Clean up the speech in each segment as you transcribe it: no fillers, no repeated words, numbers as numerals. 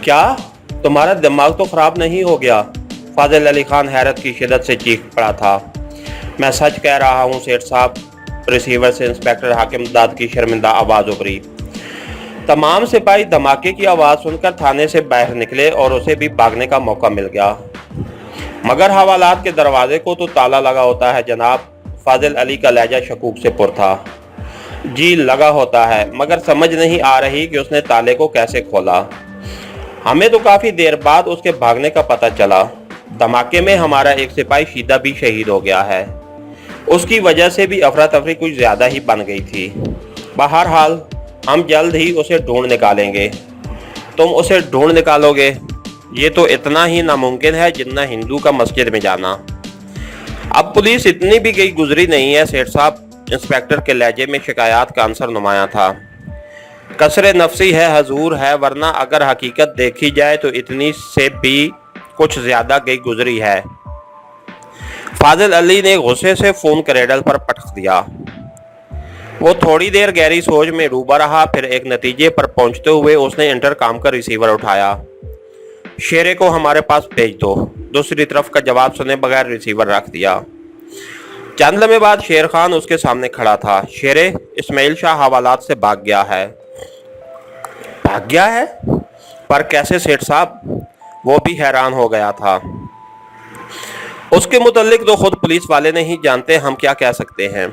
क्या तुम्हारा दिमाग तो खराब नहीं हो गया? फाजिल अली खान हैरत की शिद्दत से चीख पड़ा था। मैं सच कह रहा हूँ सेठ साहब। रिसीवर से इंस्पेक्टर हाकिम दाद की शर्मिंदा आवाज़ उभरी। तमाम सिपाही धमाके की आवाज़ सुनकर थाने से बाहर निकले और उसे भी भागने का मौका मिल गया। मगर हवालात के दरवाजे को तो ताला लगा होता है जनाब। फाजिल अली का लहजा शकूक से पुर था। जी लगा होता है, मगर समझ नहीं आ रही कि उसने ताले को कैसे खोला। हमें तो काफ़ी देर बाद उसके भागने का पता चला। धमाके में हमारा एक सिपाही शीदा भी शहीद हो गया है। उसकी वजह से भी अफरा तफरी कुछ ज़्यादा ही बन गई थी। बहरहाल हम जल्द ही उसे ढूंढ निकालेंगे। तुम उसे ढूंढ निकालोगे? ये तो इतना ही नामुमकिन है जितना हिंदू का मस्जिद में जाना। अब पुलिस इतनी भी गई गुजरी नहीं है सेठ साहब। इंस्पेक्टर के लहजे में शिकायत का आंसर नुमाया था। कसरे नफसी है हजूर है, वरना अगर हकीकत देखी जाए तो इतनी से भी कुछ ज़्यादा गई गुजरी है। फाजिल अली ने गुस्से से फ़ोन करेडल पर पटक दिया। वो थोड़ी देर गहरी सोच में डूबा रहा, फिर एक नतीजे पर पहुंचते हुए उसने इंटरकॉम का रिसीवर उठाया। शेरे को हमारे पास भेज दो। दूसरी तरफ का जवाब सुने बगैर रिसीवर रख दिया। चंद लम्हे बाद शेर खान उसके सामने खड़ा था। शेरे, इस्माइल शाह हवालात से भाग गया है। भाग गया है? पर कैसे सेठ साहब? वो भी हैरान हो गया था। उसके मुतल्लिक तो खुद पुलिस वाले नहीं जानते, हम क्या कह सकते हैं।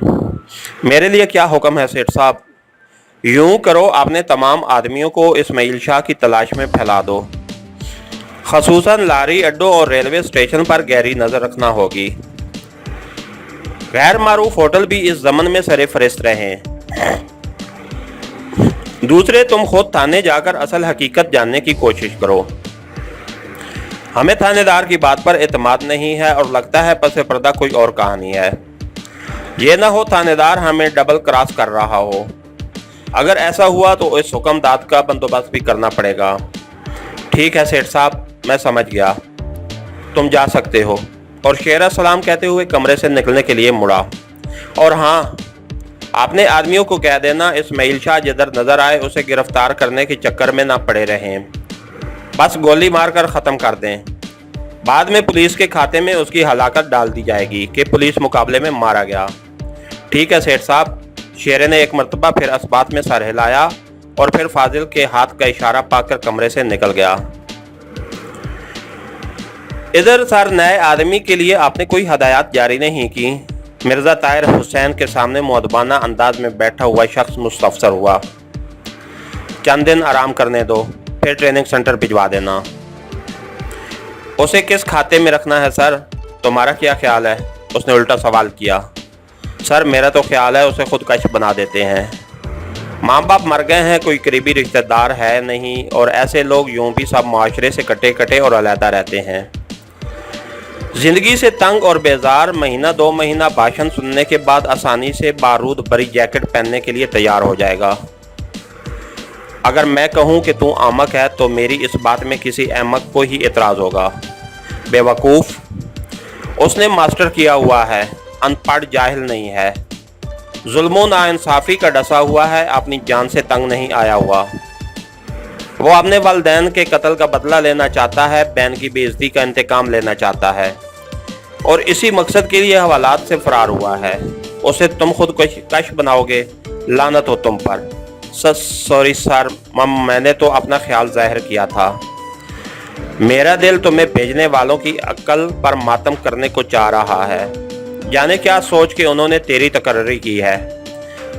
मेरे लिए क्या हुक्म है सेठ साहब? यूं करो, अपने तमाम आदमियों को इस्माइल शाह की तलाश में फैला दो। खसूसन लारी अड्डों और रेलवे स्टेशन पर गहरी नज़र रखना होगी। गैर मारूफ होटल भी इस जमन में सरे फरिश्त रहे। दूसरे, तुम खुद थाने जाकर असल हकीकत जानने की कोशिश करो। हमें थानेदार की बात पर एतमाद नहीं है और लगता है पसे पर्दा कोई और कहानी है। ये ना हो थानेदार हमें डबल क्रॉस कर रहा हो। अगर ऐसा हुआ तो इस हुक्मदाद का बंदोबस्त भी करना पड़ेगा। ठीक है सेठ साहब, मैं समझ गया। तुम जा सकते हो। और शेरा सलाम कहते हुए कमरे से निकलने के लिए मुड़ा। और हाँ, आपने आदमियों को कह देना इस्माइल शाह जिधर नजर आए उसे गिरफ्तार करने के चक्कर में ना पड़े रहें। बस गोली मारकर ख़त्म कर दें। बाद में पुलिस के खाते में उसकी हलाकत डाल दी जाएगी कि पुलिस मुकाबले में मारा गया। ठीक है सेठ साहब। शेरे ने एक मरतबा फिर अस्बात में सर हिलाया और फिर फाजिल के हाथ का इशारा पाकर कमरे से निकल गया। इधर सर, नए आदमी के लिए आपने कोई हदायत जारी नहीं की? मिर्ज़ा ताहिर हुसैन के सामने मुअद्दबाना अंदाज में बैठा हुआ शख्स मुस्तफसर हुआ। चंद दिन आराम करने दो, फिर ट्रेनिंग सेंटर भिजवा देना। उसे किस खाते में रखना है सर? तुम्हारा क्या ख्याल है? उसने उल्टा सवाल किया। सर, मेरा तो ख्याल है उसे खुदकश बना देते हैं। माँ बाप मर गए हैं, कोई करीबी रिश्तेदार है नहीं, और ऐसे लोग यूं भी सब माशरे से कटे कटे और अलहदा रहते हैं। ज़िंदगी से तंग और बेजार महीना 2 महीना भाषण सुनने के बाद आसानी से बारूद भरी जैकेट पहनने के लिए तैयार हो जाएगा। अगर मैं कहूं कि तू आमक है तो मेरी इस बात में किसी अहमक को ही एतराज़ होगा। बेवकूफ़, उसने मास्टर किया हुआ है, अनपढ़ जाहिल नहीं है। जुल्म नाइंसाफ़ी का डसा हुआ है, अपनी जान से तंग नहीं आया हुआ। वो अपने वालिदैन के कत्ल का बदला लेना चाहता है, बहन की बेइज्जती का इंतकाम लेना चाहता है, और इसी मकसद के लिए हवालात से फरार हुआ है। उसे तुम खुद कश बनाओगे? लानत हो तुम पर। सॉरी सर, मैंने तो अपना ख्याल जाहिर किया था। मेरा दिल तुम्हें भेजने वालों की अक्ल पर मातम करने को चाह रहा है। जाने क्या सोच के उन्होंने तेरी तकर्री की है।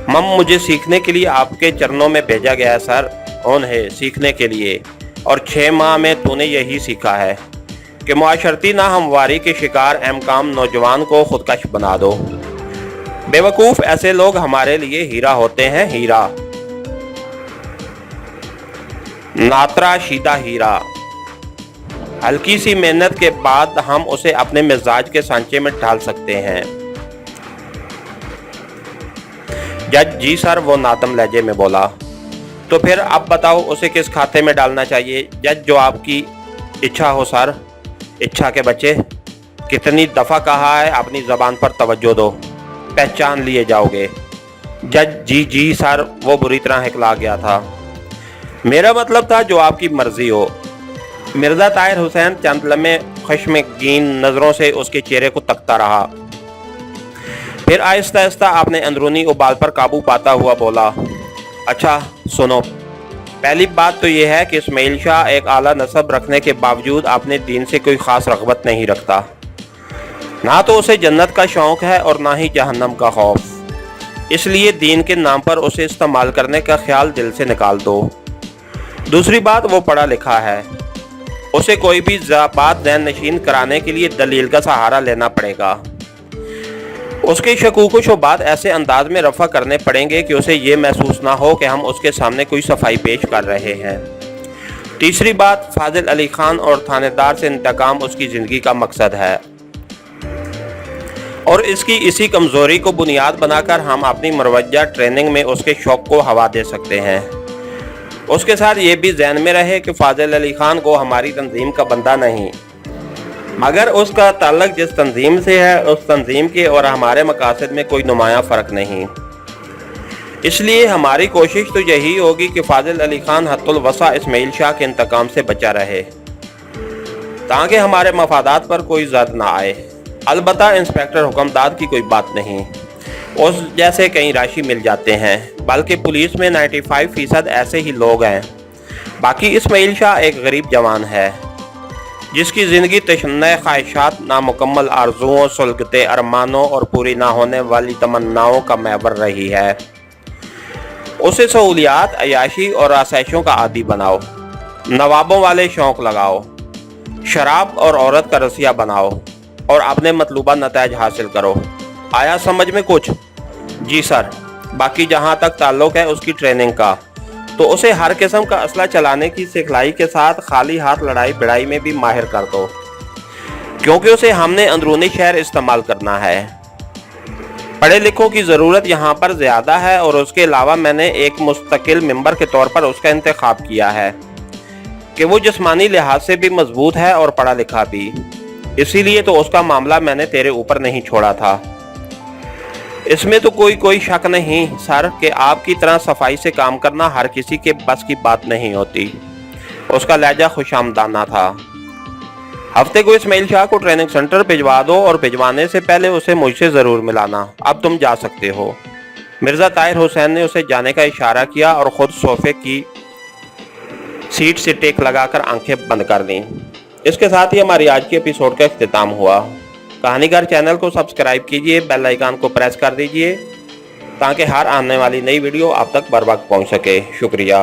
मुझे सीखने के लिए आपके चरणों में भेजा गया है सर। उन्हें सीखने के लिए, और 6 माह में तूने यही सीखा है कि मुआशरती नाहमवारी के शिकार अहमकाम नौजवान को खुदकश बना दो। बेवकूफ़, ऐसे लोग हमारे लिए हीरा होते हैं, हीरा। नात्रा शीदा हीरा। हल्की सी मेहनत के बाद हम उसे अपने मिजाज के सांचे में ढाल सकते हैं। जज जी सर, वो नादम लहजे में बोला। तो फिर अब बताओ उसे किस खाते में डालना चाहिए? जज, जो आपकी इच्छा हो सर। इच्छा के बच्चे, कितनी दफ़ा कहा है अपनी ज़बान पर तवज्जो दो, पहचान लिए जाओगे। जज, जी सर, वो बुरी तरह हिकला गया था। मेरा मतलब था जो आपकी मर्ज़ी हो। مرزا طاہر حسین چند لمحے خشمگین نظروں سے اس کے چہرے کو تکتا رہا، پھر آہستہ آہستہ اپنے اندرونی ابال پر قابو پاتا ہوا بولا، اچھا سنو، پہلی بات تو یہ ہے کہ اسماعیل شاہ ایک اعلیٰ نسب رکھنے کے باوجود اپنے دین سے کوئی خاص رغبت نہیں رکھتا، نہ تو اسے جنت کا شوق ہے اور نہ ہی جہنم کا خوف، اس لیے دین کے نام پر اسے استعمال کرنے کا خیال دل سے نکال دو۔ دوسری بات، وہ پڑھا لکھا ہے، اسے کوئی بھی بات ذہن نشین کرانے کے لیے دلیل کا سہارا لینا پڑے گا، اس کے شکوک و شبہات ایسے انداز میں رفع کرنے پڑیں گے کہ اسے یہ محسوس نہ ہو کہ ہم اس کے سامنے کوئی صفائی پیش کر رہے ہیں۔ تیسری بات، فاضل علی خان اور تھانہ دار سے انتقام اس کی زندگی کا مقصد ہے، اور اس کی اسی کمزوری کو بنیاد بنا کر ہم اپنی مروجہ ٹریننگ میں اس کے شوق کو ہوا دے سکتے ہیں۔ اس کے ساتھ یہ بھی ذہن میں رہے کہ فاضل علی خان کو ہماری تنظیم کا بندہ نہیں، مگر اس کا تعلق جس تنظیم سے ہے اس تنظیم کے اور ہمارے مقاصد میں کوئی نمایاں فرق نہیں۔ اس لیے ہماری کوشش تو یہی ہوگی کہ فاضل علی خان حد الوسع اسماعیل شاہ کے انتقام سے بچا رہے، تاکہ ہمارے مفادات پر کوئی زد نہ آئے۔ البتہ انسپکٹر حکمداد کی کوئی بات نہیں، اس جیسے کئی راشی مل جاتے ہیں، بلکہ پولیس میں 95% ایسے ہی لوگ ہیں۔ باقی اسماعیل شاہ ایک غریب جوان ہے جس کی زندگی تشنع خواہشات، نامکمل آرزوؤں، سلگتے ارمانوں اور پوری نہ ہونے والی تمناؤں کا محور رہی ہے۔ اسے سہولیات، عیاشی اور آسائشوں کا عادی بناؤ، نوابوں والے شوق لگاؤ، شراب اور عورت کا رسیہ بناؤ اور اپنے مطلوبہ نتائج حاصل کرو۔ آیا سمجھ میں کچھ؟ جی سر۔ باقی جہاں تک تعلق ہے اس کی ٹریننگ کا، تو اسے ہر قسم کا اسلحہ چلانے کی سکھلائی کے ساتھ خالی ہاتھ لڑائی بڑائی میں بھی ماہر کر دو، کیونکہ اسے ہم نے اندرونی شہر استعمال کرنا ہے۔ پڑھے لکھوں کی ضرورت یہاں پر زیادہ ہے، اور اس کے علاوہ میں نے ایک مستقل ممبر کے طور پر اس کا انتخاب کیا ہے کہ وہ جسمانی لحاظ سے بھی مضبوط ہے اور پڑھا لکھا بھی، اسی لیے تو اس کا معاملہ میں نے تیرے اوپر نہیں چھوڑا تھا۔ اس میں تو کوئی شک نہیں سر کہ آپ کی طرح صفائی سے کام کرنا ہر کسی کے بس کی بات نہیں ہوتی۔ اس کا لہجہ خوش آمدانہ تھا۔ ہفتے کو اسماعیل شاہ کو ٹریننگ سنٹر بھجوا دو، اور بھجوانے سے پہلے اسے مجھ سے ضرور ملانا۔ اب تم جا سکتے ہو۔ مرزا طاہر حسین نے اسے جانے کا اشارہ کیا اور خود صوفے کی سیٹ سے ٹیک لگا کر آنکھیں بند کر دیں۔ اس کے ساتھ ہی ہماری آج کی ایپیسوڈ کا اختتام ہوا۔ کہانی گار چینل کو سبسکرائب کیجئے، بیل آئیکن کو پریس کر دیجئے تاکہ ہر آنے والی نئی ویڈیو آپ تک بر وقت پہنچ سکے۔ شکریہ۔